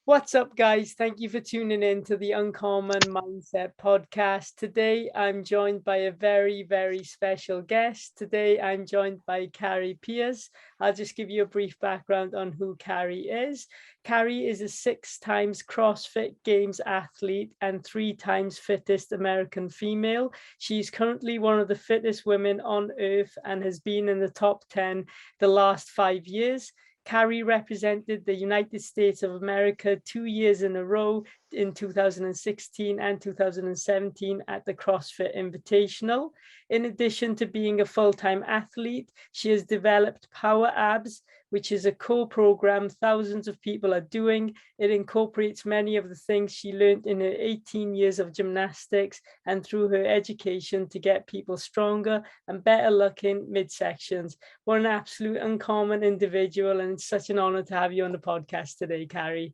What's up, guys? Thank you for tuning in to the Uncommon Mindset podcast. Today, I'm joined by a very, very special guest. Today, I'm joined by Kari Pearce. I'll just give you a brief background on who Kari is. Kari is a 6 times CrossFit Games athlete and 3 times Fittest American Female. She's currently one of the fittest women on earth and has been in the top 10 the last 5 years. Kari represented the United States of America 2 years in a row in 2016 and 2017 at the CrossFit Invitational. In addition to being a full-time athlete, she has developed PowerAbs, which is a core program thousands of people are doing. It incorporates many of the things she learned in her 18 years of gymnastics and through her education to get people stronger and better looking midsections. What an absolute uncommon individual, and it's such an honor to have you on the podcast today, Kari.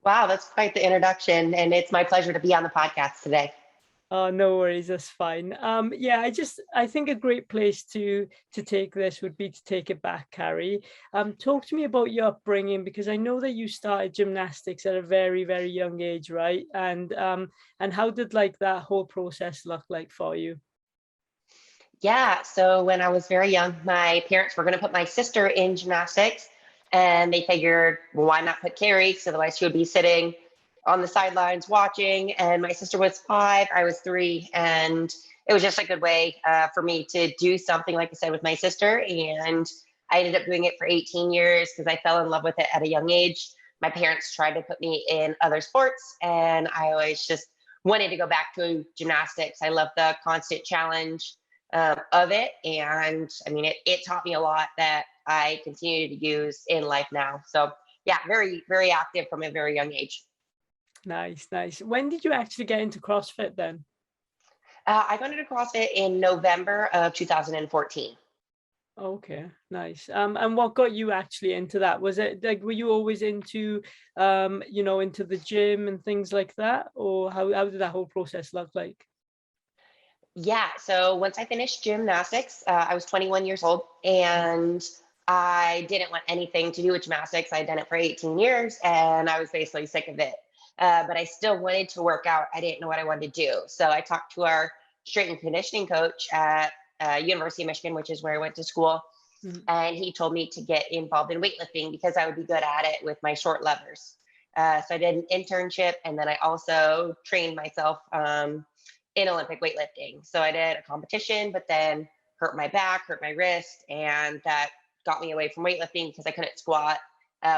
Wow, that's quite the introduction, and it's my pleasure to be on the podcast today. Oh, no worries, that's fine. Yeah, I think a great place to take this would be to take it back, Kari. Talk to me about your upbringing, because I know that you started gymnastics at a very, very young age, right? And how did like that whole process look like for you? Yeah, so when I was very young, my parents were going to put my sister in gymnastics, and they figured, well, why not put Kari? So otherwise, she would be sitting on the sidelines watching. And my sister was 5, I was 3, and it was just a good way for me to do something, like I said, with my sister. And I ended up doing it for 18 years because I fell in love with it at a young age. My parents tried to put me in other sports, and I always just wanted to go back to gymnastics. I love the constant challenge of it. And I mean, it taught me a lot that I continue to use in life now. So yeah, very, very active from a very young age. Nice, nice. When did you actually get into CrossFit then? I got into CrossFit in November of 2014. Okay, nice. And what got you actually into that? Was it like, were you always into, into the gym and things like that? Or how did that whole process look like? Yeah. So once I finished gymnastics, I was 21 years old, and I didn't want anything to do with gymnastics. I had done it for 18 years and I was basically sick of it. But I still wanted to work out. I didn't know what I wanted to do. So I talked to our strength and conditioning coach at University of Michigan, which is where I went to school. Mhm. And he told me to get involved in weightlifting because I would be good at it with my short levers. So I did an internship, and then I also trained myself in Olympic weightlifting. So I did a competition, but then hurt my back, hurt my wrist, and that got me away from weightlifting because I couldn't squat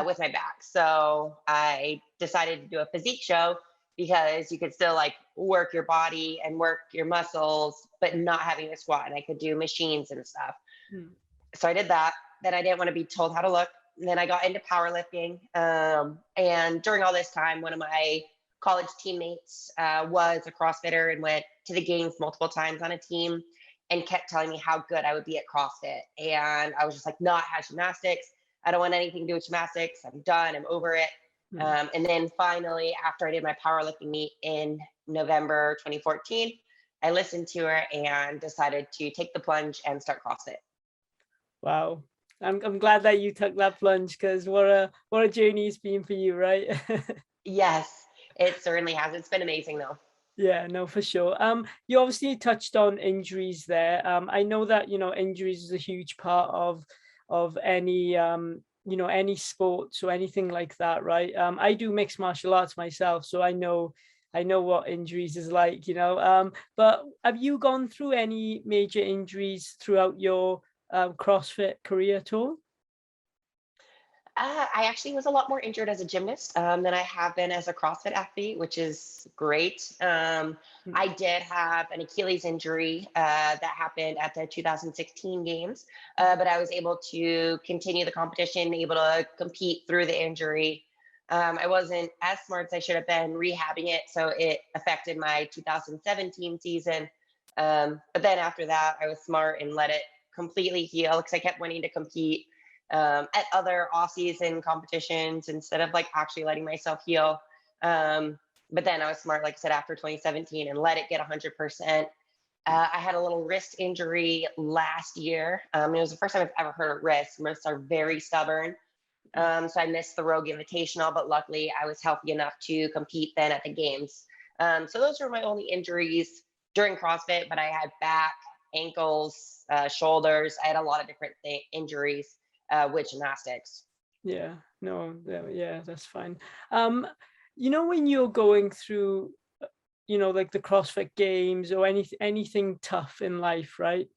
with my back. So I decided to do a physique show because you could still like work your body and work your muscles, but not having to squat. And I could do machines and stuff. Mm. So I did that. Then I didn't want to be told how to look. And then I got into powerlifting. And during all this time, one of my college teammates was a CrossFitter and went to the games multiple times on a team and kept telling me how good I would be at CrossFit. And I was just like, no, I have gymnastics. I don't want anything to do with gymnastics. I'm done. I'm over it. And then finally, after I did my powerlifting meet in November 2014, I listened to her and decided to take the plunge and start CrossFit. Wow. I'm glad that you took that plunge, because what a journey it's been for you, right? Yes, it certainly has. It's been amazing though. Yeah, no, for sure. You obviously touched on injuries there. I know that, injuries is a huge part of any any sports or anything like that, right? I do mixed martial arts myself, so I know what injuries is like, but have you gone through any major injuries throughout your CrossFit career at all? I actually was a lot more injured as a gymnast than I have been as a CrossFit athlete, which is great. Mm. I did have an Achilles injury that happened at the 2016 games, but I was able to continue the competition, able to compete through the injury. I wasn't as smart as I should have been rehabbing it, so it affected my 2017 season. But then after that, I was smart and let it completely heal because I kept wanting to compete at other off-season competitions instead of like actually letting myself heal. But then I was smart, like I said, after 2017 and let it get 100%. I had a little wrist injury last year. It was the first time I've ever hurt a wrist. Wrists are very stubborn. So I missed the Rogue Invitational, but luckily I was healthy enough to compete then at the games. So those were my only injuries during CrossFit, but I had back, ankles, shoulders. I had a lot of different injuries with gymnastics. Yeah, no, yeah, that's fine. When you're going through, like the CrossFit Games or anything tough in life, right?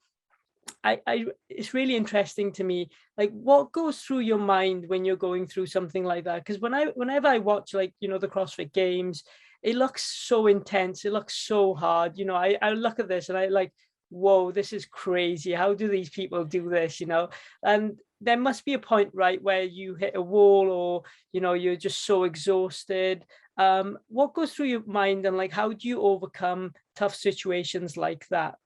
It's really interesting to me, like what goes through your mind when you're going through something like that? Because whenever I watch, like, the CrossFit Games, it looks so intense. It looks so hard. I look at this and I like, whoa, this is crazy. How do these people do this? And there must be a point, right, where you hit a wall or, you're just so exhausted. What goes through your mind, and like, how do you overcome tough situations like that?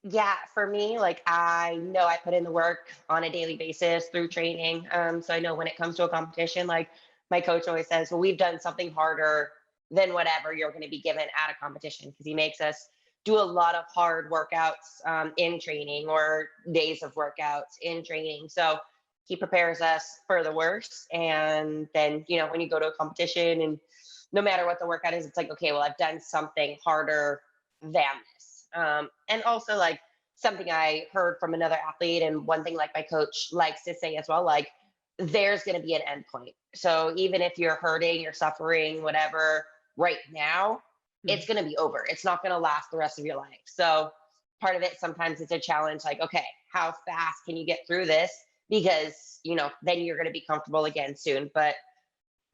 Yeah, for me, like I know I put in the work on a daily basis through training. So I know when it comes to a competition, like my coach always says, well, we've done something harder than whatever you're going to be given at a competition, because he makes us do a lot of hard workouts in training, or days of workouts in training. So he prepares us for the worst. And then, when you go to a competition, and no matter what the workout is, it's like, okay, well, I've done something harder than this. And also, like, something I heard from another athlete, and one thing like my coach likes to say as well, like, there's going to be an end point. So even if you're hurting, you're suffering, whatever, right now, it's going to be over. It's not going to last the rest of your life. So part of it, sometimes it's a challenge, like, okay, how fast can you get through this? Because, then you're going to be comfortable again soon. But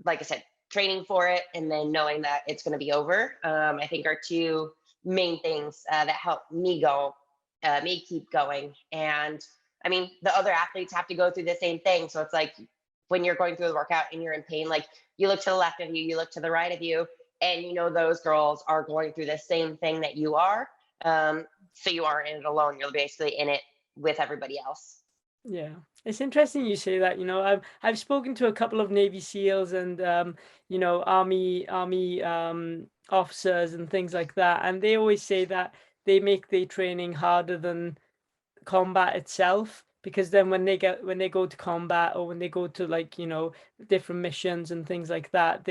like I said, training for it and then knowing that it's going to be over, I think are two main things that help me keep going. And I mean, the other athletes have to go through the same thing. So it's like when you're going through the workout and you're in pain, like you look to the left of you, you look to the right of you, and those girls are going through the same thing that you are. So you aren't in it alone. You're basically in it with everybody else. Yeah, it's interesting you say that. I've spoken to a couple of Navy SEALs and army officers and things like that, and they always say that they make their training harder than combat itself, because then when they go to combat, or when they go to, like, different missions and things like that,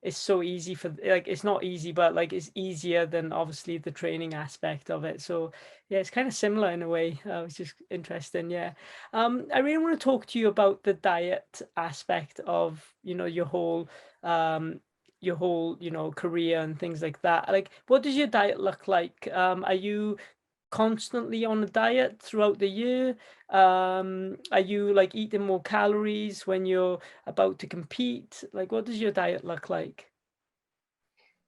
it's so easy for, like, it's not easy, but like it's easier than obviously the training aspect of it. So yeah, it's kind of similar in a way. It's just interesting. Yeah. I really want to talk to you about the diet aspect of, your whole career and things like that. Like, what does your diet look like? Are you constantly on a diet throughout the year? Are you like eating more calories when you're about to compete? Like, what does your diet look like?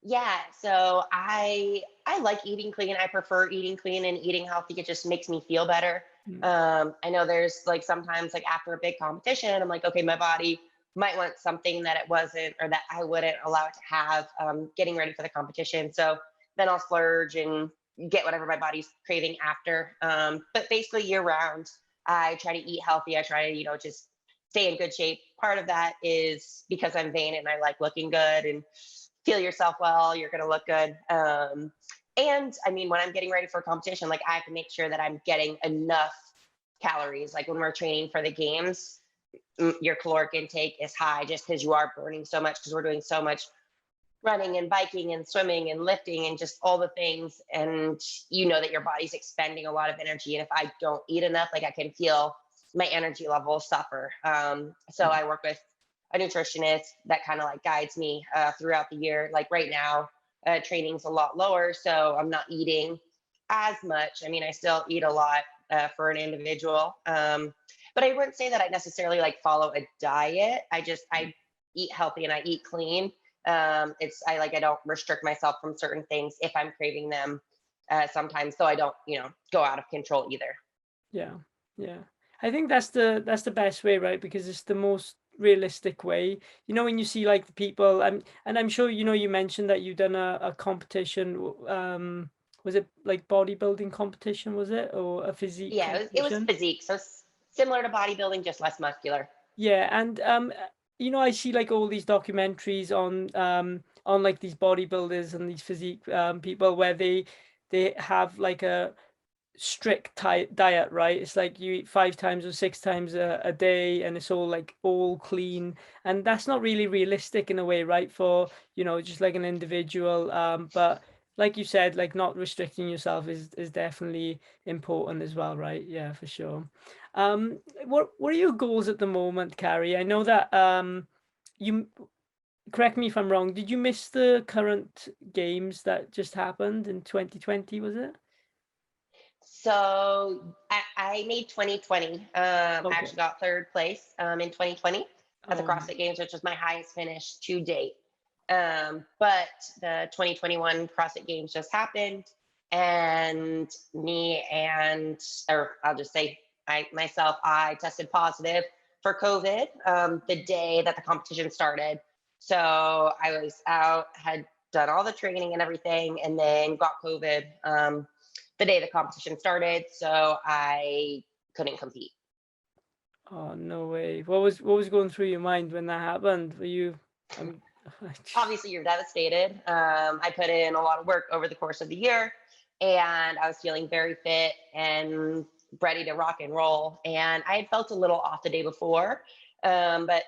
Yeah, so I like eating clean. I prefer eating clean and eating healthy. It just makes me feel better. Mm. I know there's like sometimes, like after a big competition, I'm like, okay, my body might want something that it wasn't, or that I wouldn't allow it to have, getting ready for the competition. So then I'll splurge and get whatever my body's craving after. But basically year round, I try to eat healthy. I try to, just stay in good shape. Part of that is because I'm vain and I like looking good, and feel yourself well, you're going to look good. And I mean, when I'm getting ready for a competition, like I have to make sure that I'm getting enough calories. Like when we're training for the games, your caloric intake is high just because you are burning so much, because we're doing so much running and biking and swimming and lifting and just all the things. And you know that your body's expending a lot of energy. And if I don't eat enough, like I can feel my energy levels suffer. So I work with a nutritionist that kind of like guides me throughout the year. Like right now, training's a lot lower, so I'm not eating as much. I mean, I still eat a lot for an individual, but I wouldn't say that I necessarily like follow a diet. I eat healthy and I eat clean. I don't restrict myself from certain things if I'm craving them sometimes, so I don't go out of control either. Yeah, yeah. I think that's the best way, right? Because it's the most realistic way. When you see like the people, and I'm sure you mentioned that you've done a competition. Was it like bodybuilding competition? Was it, or a physique Yeah, it was competition? physique, so similar to bodybuilding, just less muscular. Yeah, and I see like all these documentaries on like these bodybuilders and these physique people, where they have like a strict diet, right? It's like you eat 5 times or 6 times a day, and it's all like all clean, and that's not really realistic in a way, right? For, you know, just like an individual. But like you said, like not restricting yourself is definitely important as well, right? Yeah, for sure. What are your goals at the moment, Kari? I know that you, correct me if I'm wrong, did you miss the current games that just happened in 2020, was it? So I made 2020. I Okay. actually got third place in 2020 at the Oh, CrossFit Games, which was my highest finish to date. But the 2021 CrossFit Games just happened, and or I'll just say I tested positive for COVID the day that the competition started. So I was out, had done all the training and everything, and then got COVID the day the competition started. So I couldn't compete. oh, no way. What was going through your mind when that happened? Were you, um, Obviously, you're devastated. I put in a lot of work over the course of the year, and I was feeling very fit and ready to rock and roll. And I had felt a little off the day before, but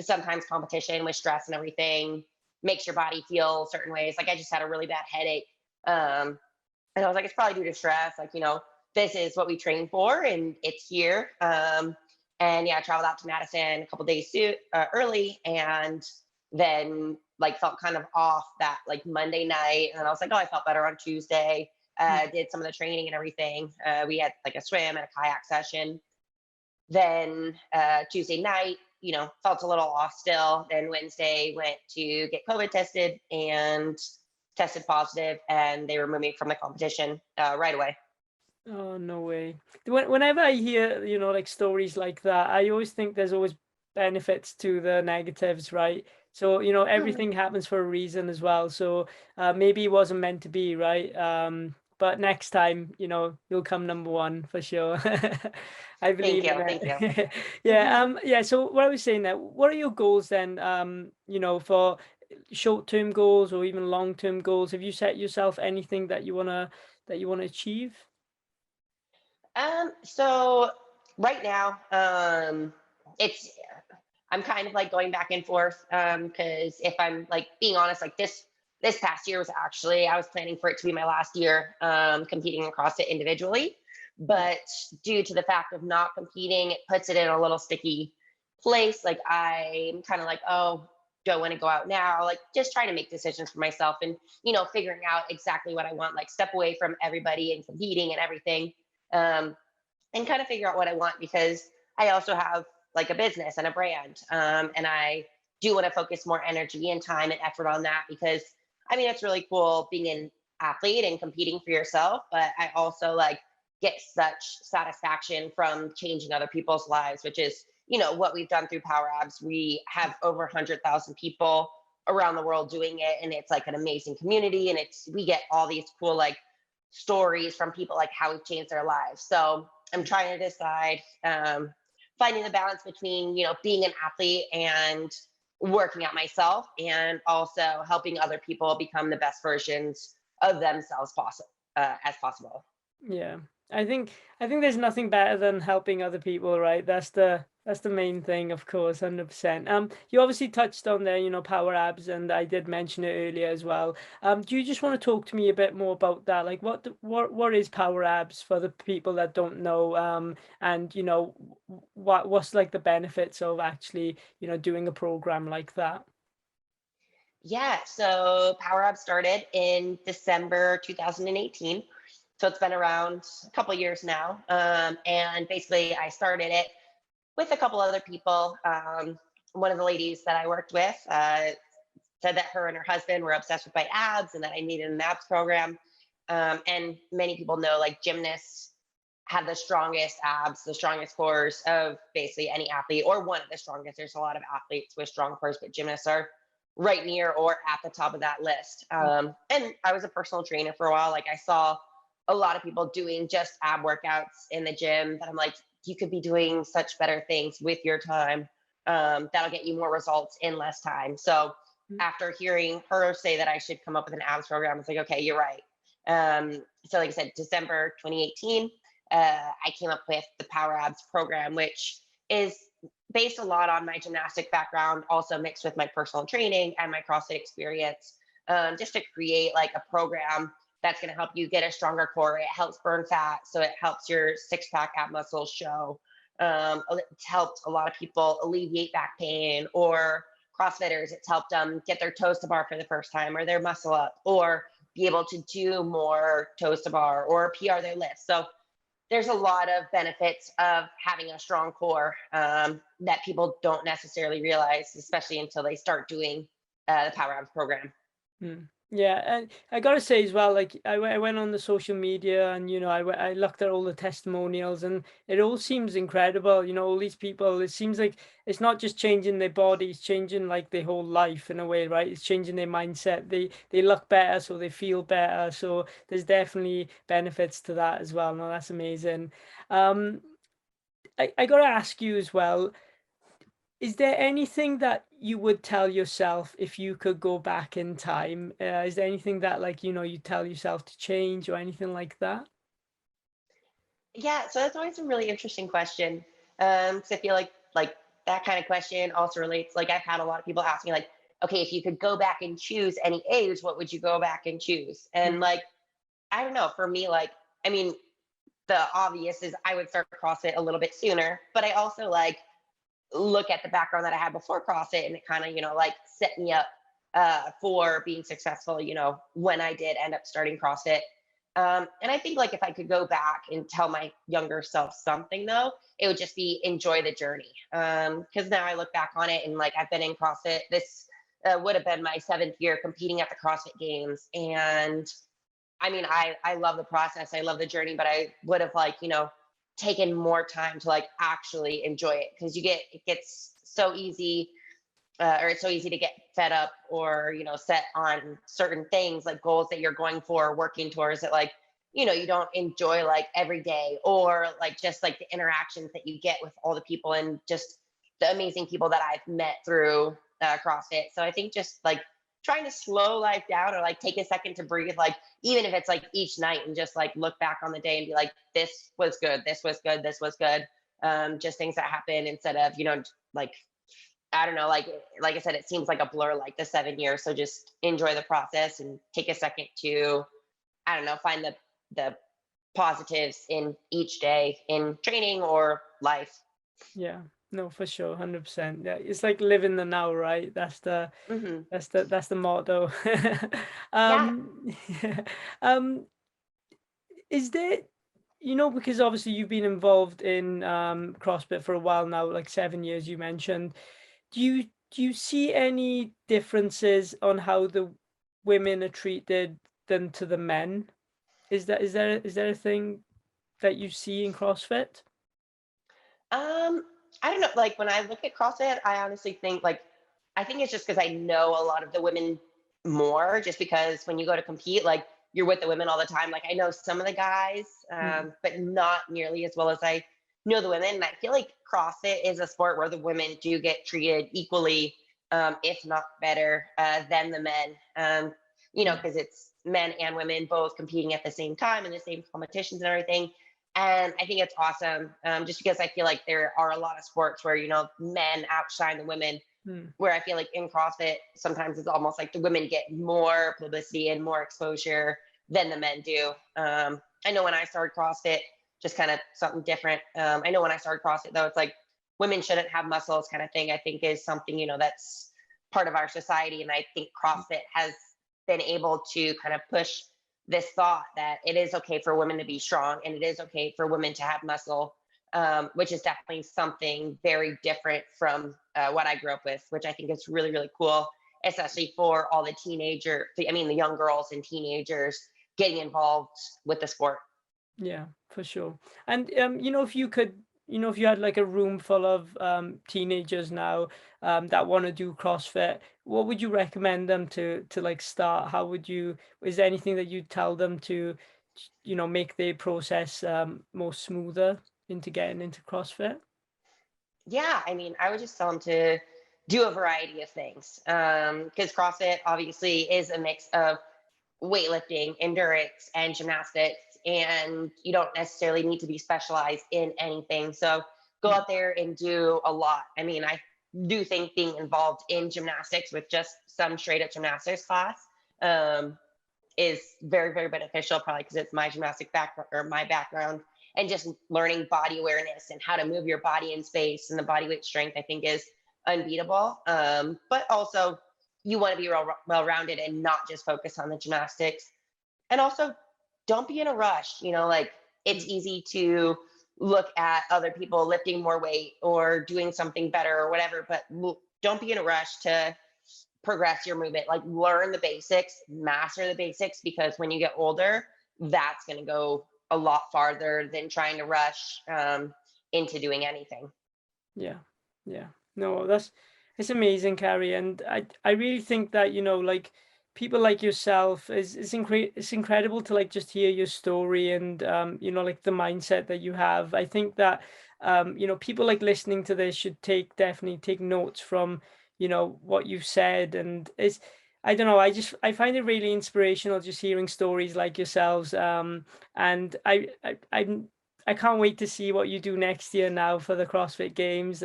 sometimes competition with stress and everything makes your body feel certain ways. Like I just had a really bad headache, and I was like, it's probably due to stress. Like this is what we train for, and it's here. And yeah, I traveled out to Madison a couple days early, and then like felt kind of off that like Monday night, and I was like, oh, I felt better on Tuesday. Did some of the training and everything. We had like a swim and a kayak session. Then Tuesday night, felt a little off still. Then Wednesday went to get COVID tested and tested positive, and they removed me from the competition right away. oh, no way. Whenever I hear, you know, like stories like that, I always think there's always benefits to the negatives, right? So, you know, everything happens for a reason as well. So maybe it wasn't meant to be, right? But next time, you know, you'll come number one for sure. I Thank believe you, in thank you. it. Yeah, yeah. So what I was saying that, what are your goals then? You know, for short-term goals or even long-term goals? Have you set yourself anything that you wanna achieve? So right now, it's I'm kind of like going back and forth because if I'm like being honest, like this past year was actually I was planning for it to be my last year competing in CrossFit individually, but due to the fact of not competing, it puts it in a little sticky place. Like I'm kind of like, oh, do I want to go out now? Like just trying to make decisions for myself and figuring out exactly what I want. Like step away from everybody and competing and everything. Um, and kind of figure out what I want because I also have like a business and a brand. And I do want to focus more energy and time and effort on that because I mean, it's really cool being an athlete and competing for yourself, but I also like get such satisfaction from changing other people's lives, which is, what we've done through PowerAbs. We have over 100,000 people around the world doing it. And it's like an amazing community. And we get all these cool, like, stories from people, like how we've changed their lives. So I'm trying to decide, finding the balance between, being an athlete and working out myself and also helping other people become the best versions of themselves as possible. Yeah. I think there's nothing better than helping other people, right? That's the main thing, of course, 100%. You obviously touched on there, you know, Power Abs, and I did mention it earlier as well. Do you just want to talk to me a bit more about that? Like what is Power Abs for the people that don't know? And you know, what's like the benefits of actually, you know, doing a program like that? Yeah, so PowerAbs started in December 2018. So it's been around a couple years now. And basically, I started it with a couple other people. One of the ladies that I worked with said that her and her husband were obsessed with my abs and that I needed an abs program. And many people know like gymnasts have the strongest abs, the strongest cores of basically any athlete, or one of the strongest. There's a lot of athletes with strong cores, but gymnasts are right near or at the top of that list. And I was a personal trainer for a while. Like I saw a lot of people doing just ab workouts in the gym that I'm like, you could be doing such better things with your time. That'll get you more results in less time. So after hearing her say that I should come up with an abs program, I was like, okay, you're right. So like I said, December 2018, I came up with the PowerAbs program, which is based a lot on my gymnastic background, also mixed with my personal training and my CrossFit experience, just to create like a program that's going to help you get a stronger core. It helps burn fat, so it helps your six pack ab muscles show. It's helped a lot of people alleviate back pain, or CrossFitters, it's helped them get their toes to bar for the first time, or their muscle up, or be able to do more toes to bar, or PR their lifts. So there's a lot of benefits of having a strong core, that people don't necessarily realize, especially until they start doing the PowerAbs program. Yeah, and I gotta say as well, like I went on the social media, and I looked at all the testimonials, and it all seems incredible. All these people, it seems like it's not just changing their body, it's changing like their whole life in a way, right? It's changing their mindset. They look better, so they feel better. So there's definitely benefits to that as well. No, that's amazing. I gotta ask you as well, is there anything that you would tell yourself if you could go back in time? Is there anything that, like, you tell yourself to change or anything like that? Yeah, so that's always a really interesting question. So I feel like that kind of question also relates. Like I've had a lot of people ask me, like, okay, if you could go back and choose any age, what would you go back and choose? And Mm, like, I don't know. For me, like, I mean, the obvious is I would start CrossFit a little bit sooner, but I also like look at the background that I had before CrossFit, and it kind of, like set me up for being successful, when I did end up starting CrossFit. And I think like if I could go back and tell my younger self something though, it would just be enjoy the journey. Because now I look back on it, and like I've been in CrossFit. This would have been my seventh year competing at the CrossFit Games, and I mean, I love the process. I love the journey, but I would have like, taken more time to like actually enjoy it, because it gets so easy, or it's so easy to get fed up, or, set on certain things like goals that you're going for, working towards, that like, you don't enjoy like every day, or like just like the interactions that you get with all the people, and just the amazing people that I've met through CrossFit. So I think just like trying to slow life down, or like take a second to breathe, like even if it's like each night, and just like look back on the day and be like, this was good, this was good, this was good. Just things that happen, instead of, like, I don't know, like I said, it seems like a blur, like the 7 years. So just enjoy the process and take a second to, I don't know, find the positives in each day in training or life. yeah, no, for sure, 100%. Yeah, it's like living the now, right? That's the Hmm. that's the motto. Yeah. Yeah. Um, is there, because obviously you've been involved in CrossFit for a while now, like 7 years you mentioned. Do you see any differences on how the women are treated than to the men? Is there a thing that you see in CrossFit? Um, I don't know. Like when I look at CrossFit, I honestly think like I think it's just because I know a lot of the women more, just because when you go to compete, like you're with the women all the time. Like I know some of the guys, Mm, but not nearly as well as I know the women. And I feel like CrossFit is a sport where the women do get treated equally, if not better, than the men. yeah, Because it's men and women both competing at the same time in the same competitions and everything. And I think it's awesome, just because I feel like there are a lot of sports where, men outshine the women, mm, where I feel like in CrossFit, sometimes it's almost like the women get more publicity and more exposure than the men do. I know when I started CrossFit, just kind of something different. I know when I started CrossFit, though, it's like women shouldn't have muscles kind of thing, I think is something, that's part of our society. And I think CrossFit has been able to kind of push this thought that it is okay for women to be strong, and it is okay for women to have muscle, which is definitely something very different from what I grew up with, which I think is really, really cool, especially for all the young girls and teenagers getting involved with the sport. yeah, for sure. And if you had like a room full of teenagers now that want to do CrossFit, what would you recommend them to like start? How would you, is there anything that you tell them to, make their process more smoother into getting into CrossFit? Yeah, I mean, I would just tell them to do a variety of things, because CrossFit obviously is a mix of weightlifting, endurance, and gymnastics. And you don't necessarily need to be specialized in anything. So go out there and do a lot. I mean, I do think being involved in gymnastics with just some straight up gymnastics class is very, very beneficial, probably because it's my gymnastic background or my background. And just learning body awareness and how to move your body in space and the body weight strength, I think, is unbeatable. But also, you want to be well rounded and not just focus on the gymnastics. And also, don't be in a rush. Like it's easy to look at other people lifting more weight or doing something better or whatever, but don't be in a rush to progress your movement. Like learn the basics, master the basics, because when you get older, that's going to go a lot farther than trying to rush into doing anything. Yeah, yeah. No, it's amazing, Kari, and I really think that, like people like yourself it's incredible to like just hear your story and like the mindset that you have. I think that people like listening to this should definitely take notes from what you've said, and it's I don't know, I find it really inspirational just hearing stories like yourselves. And I can't wait to see what you do next year now for the CrossFit Games.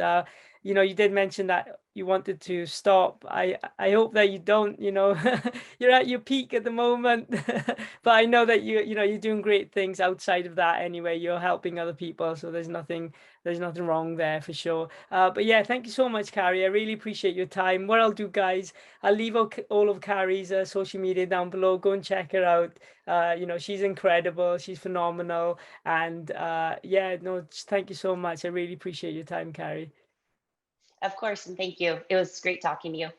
You did mention that you wanted to stop. I hope that you don't, you're at your peak at the moment. But I know that you're doing great things outside of that anyway. You're helping other people, so there's nothing wrong there for sure. But yeah, thank you so much, Kari. I really appreciate your time. What I'll do, guys, I'll leave all of Kari's social media down below. Go and check her out. She's incredible. She's phenomenal. And yeah, no, just thank you so much. I really appreciate your time, Kari. Of course, and thank you. It was great talking to you.